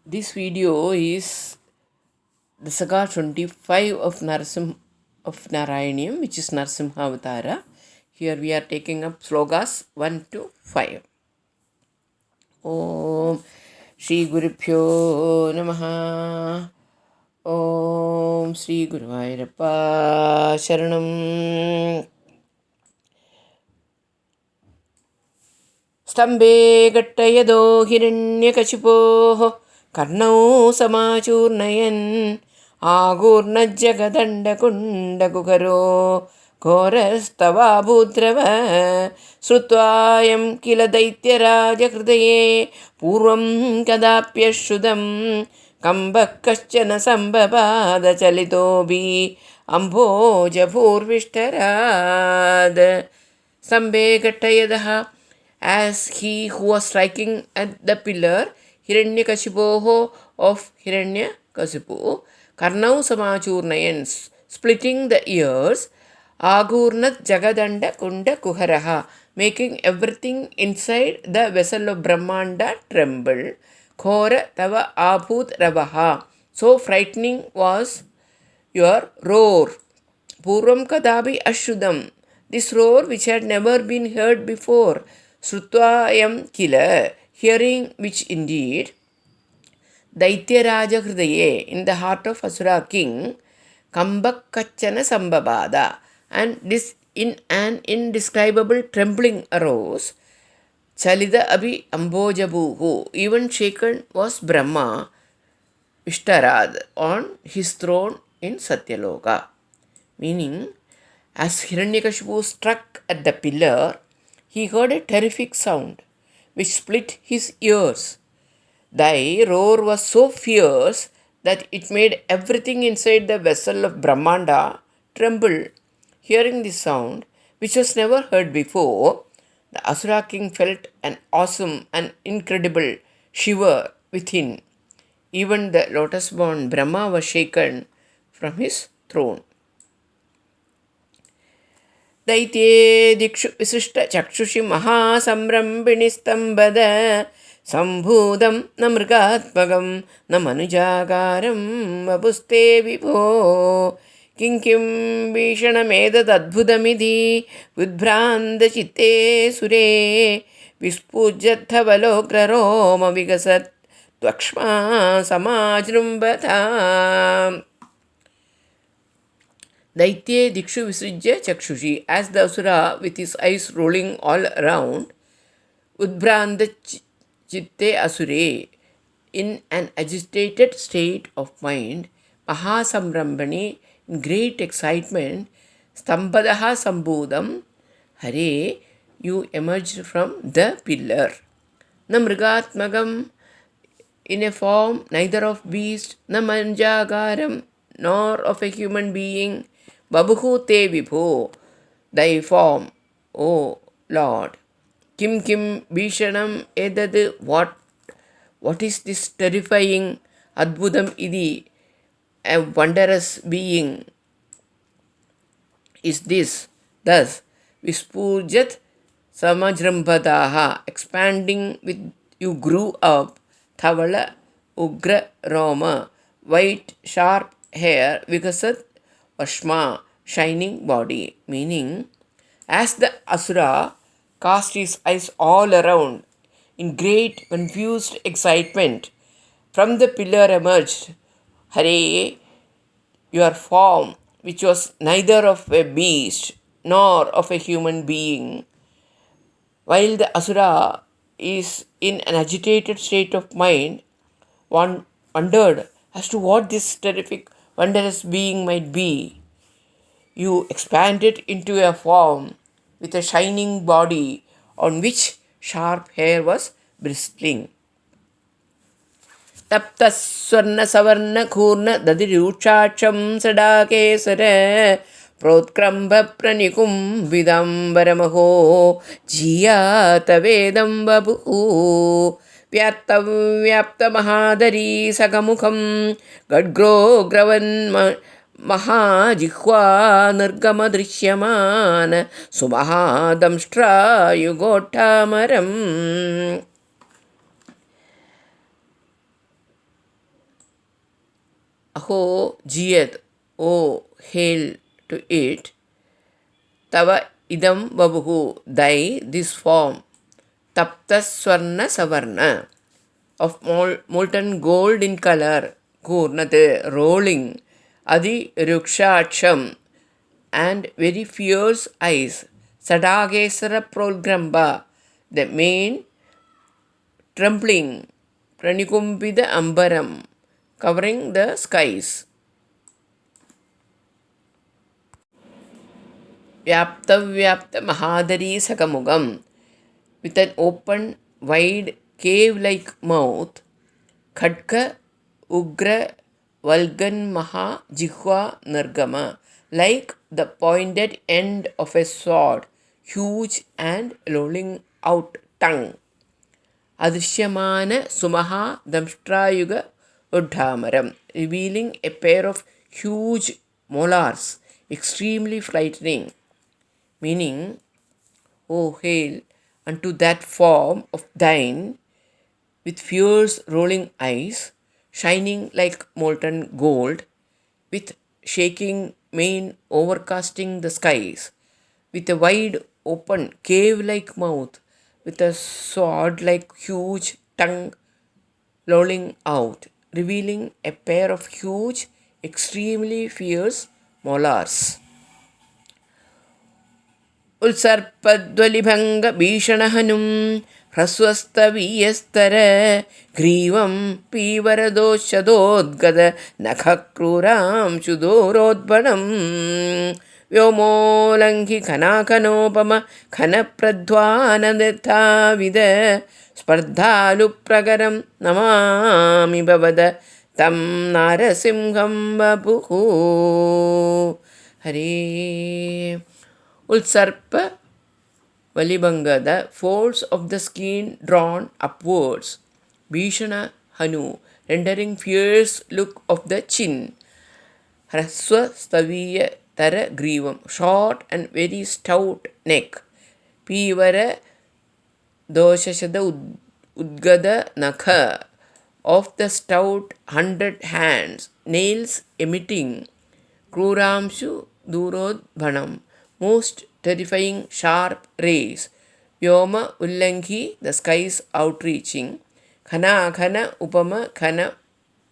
This video is the Saga 25 of Narayaniam, which is Narasimha Avatara. Here we are taking up slogas 1 to 5. Om Shri Gurubhyo Namaha. Om Shri Guruvayurappa Sharanam. स्तम्भे घट्टयदो हिरण्यकशिपोः कर्णौ समाचूर्णयन् आगूर्णज्जगदण्डकुण्डकुहरो घोरस्तवाभूद्रव श्रुत्वायं किल दैत्यराजहृदये पूर्वं कदाप्यश्रुतं कम्बः कश्चन सम्बबाधचलितोऽपि अम्भोजभूर्विष्टराद स्तम्भे घट्टयदः. As he who was striking at the pillar, Hiranyakashipoho of Hiranyakasipu, Karnau Samachurnayan, splitting the ears, Agurnat Jagadanda Kunda Kuharaha, making everything inside the vessel of Brahmanda tremble, Khora Tava Abhut Ravaha, so frightening was your roar. Purvam Kadabi Ashudam, this roar which had never been heard before. Srutvayam kila, hearing which indeed, Daityaraja Hridaye, in the heart of Asura king, Kambak Kachana Sambabada, and this in an indescribable trembling arose. Chalida Abhi Ambojabuhu, even shaken was Brahma, Vishtarad, on his throne in Satyaloka. Meaning, as Hiranyakashipu struck at the pillar, he heard a terrific sound which split his ears. Thy roar was so fierce that it made everything inside the vessel of Brahmanda tremble. Hearing this sound, which was never heard before, the Asura king felt an awesome and incredible shiver within. Even the lotus-born Brahma was shaken from his throne. दैत्ये दिक्षु विशिष्टचक्षुषि महासंरम्भिणिस्तम्भद सम्भूतं न मृगात्मकं न मनुजाकारं वपुस्ते विभो किं किं भीषणमेतदद्भुतमिति उद्भ्रान्तचित्ते सुरे विस्फुज्यद्धवलोग्ररोमविकसत् त्वक्ष्मा समाजृम्भताम्. Daitye Dikshu Visrijya Chakshushi, as the Asura with his eyes rolling all around, Udbranda Chitte Asure, in an agitated state of mind, Mahasamrambani, in great excitement, Stambadaha Sambodham, Hare, you emerged from the pillar. Namrigatmagam, in a form neither of beast, na manjagaram, nor of a human being, Babuhu te vibho, thy form, O Lord. Kim kim bhishanam edad, what is this terrifying adbudam idi, a wondrous being is this. Thus, Vispurjat samajrambhadaha, expanding with you grew up, Thavala ugra roma, white sharp hair, Vikasat Vashma, shining body. Meaning, as the Asura cast his eyes all around in great confused excitement, from the pillar emerged, Hare, your form, which was neither of a beast nor of a human being. While the Asura is in an agitated state of mind, one wondered as to what this terrific, wondrous being might be. You expanded into a form with a shining body on which sharp hair was bristling. तप्तस्वर्णसवर्णकूर्ण दधिरूक्षाक्षं सडाकेसर प्रोत्क्रम्भप्रनिकुम्भिदम्बरमहो जीयातवेदं बभुः व्याप्तमहादरी सगमुखं गड्ग्रोग्रवन् महाजिह्वा निर्गमदृश्यमान सुमहादंष्ट्रायुगोट्टामरम्. अहो जियत्, O hail to it, Tava idam babuhu, thy this form, Taptas swarna savarna, of molten gold in color, Gurnate rolling, Adi rukshacham, and very fierce eyes, Sadagesara programba, the main trembling, Pranikumpida ambaram, covering the skies. Vyapta Mahadari Sakamugam, with an open, wide, cave-like mouth, Khadka Ugra Valgan Maha Jihva Nargama, like the pointed end of a sword, huge and lolling out tongue. Adrishyamana Sumaha Damshtrayuga Uddhamaram, revealing a pair of huge molars, extremely frightening. Meaning, O hail unto that form of thine, with fierce rolling eyes, shining like molten gold, with shaking mane overcasting the skies, with a wide open cave-like mouth, with a sword-like huge tongue lolling out, revealing a pair of huge, extremely fierce molars. ഉത്സർപ്പദ്വലിഭംഗ ഭീഷണഹനും ഹ്രസ്വസ്തവീയസ്തര ഗ്രീവം പീവരദോഷദോദ്ഗത നഖക്രൂരാംശുദൂരോദ്ഭണം വ്യോമോലംഘി ഖനാഖനോപമ ഖനപ്രധ്വാനദത്താവിദ സ്പർദ്ധാലുപ്രകരം Namami ഭവത തം നരസിംഹം വപുഃ. ഹരേ Ulsarpa Valibanga, the folds of the skin drawn upwards. Bhishana Hanu, rendering fierce look of the chin. Hraswa Staviya Tara Grivam, short and very stout neck. Pivara Doshashada Udgada Nakha, of the stout 100 hands, nails emitting. Kruramshu Durodbhanam, most terrifying sharp rays. Vyoma Ullanghi, the skies outreaching. Khana Khana Upama Khana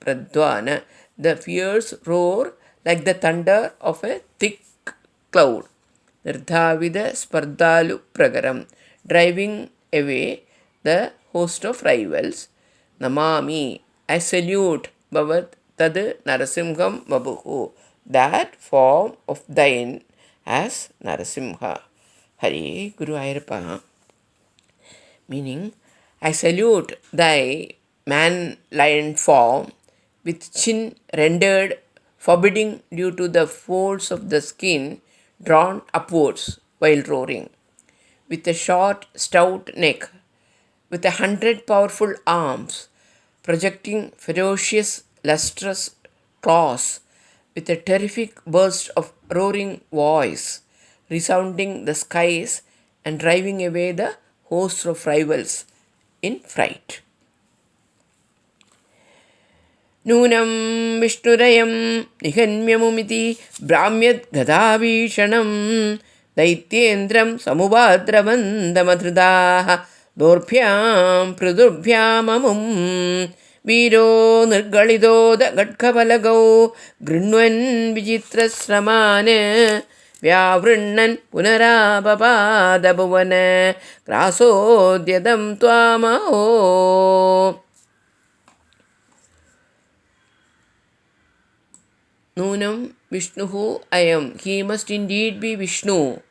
Pradvana, the fierce roar like the thunder of a thick cloud. Nirdhavida Spardhalu Pragaram, driving away the host of rivals. Namami, I salute Bhavat Tad Narasimham Babuhu, that form of thine as Narasimha. Hare Guru Ayappa. Meaning, I salute thy man-lion form with chin rendered forbidding due to the folds of the skin drawn upwards while roaring, with a short, stout neck, with 100 powerful arms, projecting ferocious, lustrous claws, with a terrific burst of roaring voice, resounding the skies and driving away the hosts of rivals in fright. Nunam Vishnurayam Nihanmyamumiti Brahmyad Gadabhishanam Daityendram Samubhadravandamathridaha Dorphyam Pradurphyamamum Viro Nirgalidoda Gatkapalagau Grinvan Vichitrasramane Vyavrinnan Punarabhapadabhuvana Grasodyadam Tvamaho. Nunam Vishnuhu Ayam, he must indeed be Vishnu.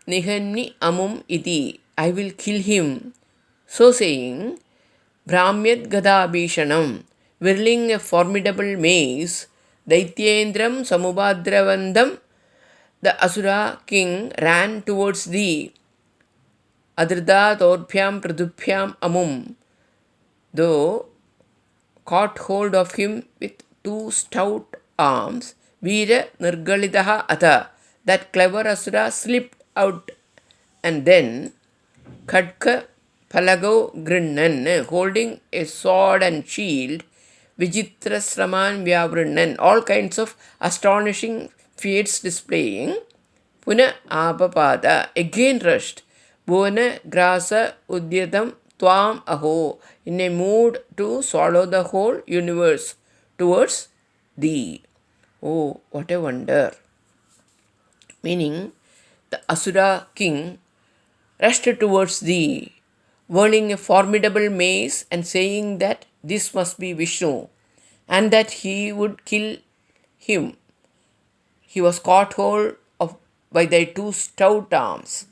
Nihanni Amum Iti, I will kill him. So saying, Brahmyad Gadabhishanam, whirling a formidable mace, Daityendram Samubhadravandam, the Asura king ran towards thee. Adrida Torphyam Praduphyam Amum, though caught hold of him with 2 stout arms. Veera Nirgalidaha Atha, that clever Asura slipped out, and then Khadka Palagau Grinnan, holding a sword and shield, Vichitrasraman Vyavrinnan, all kinds of astonishing feats displaying. Puna Apapada, again rushed. Bhuvana Grasa Udyatam Tvam Aho, in a mood to swallow the whole universe towards thee. Oh, what a wonder! Meaning, the Asura king rushed towards thee, whirling a formidable mace and saying that this must be Vishnu and that he would kill him. He was caught hold of by thy two stout arms.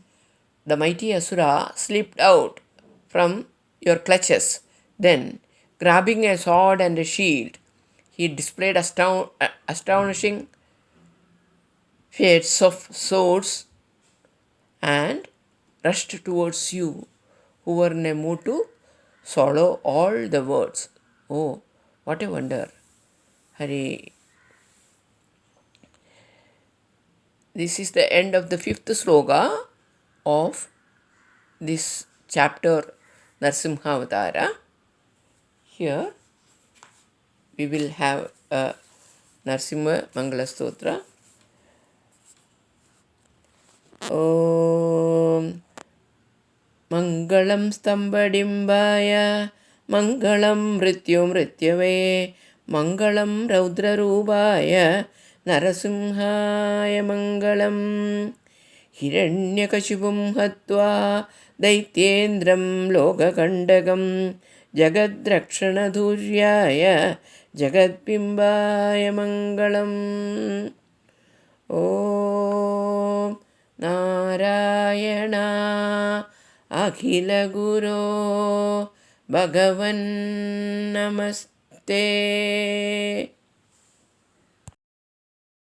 The mighty Asura slipped out from your clutches. Then, grabbing a sword and a shield, he displayed astonishing feats of swords and rushed towards you, who were in a mood to swallow all the words. Oh, what a wonder! Hari. This is the end of the fifth sloka of this chapter Narsimha Avatara. Here we will have a Narsimha Mangala Stotra. Om Mangalam Stambadimbaya Mangalam Mrityave Mangalam Raudrarubaya Narasimhaya Mangalam Hiranyakashipum Hatva Daityendram Lokakandagam Jagadrakshanadhuryaya Jagadbimbaya Mangalam. Om Narayana Akhila Guru Bhagavan Namaste.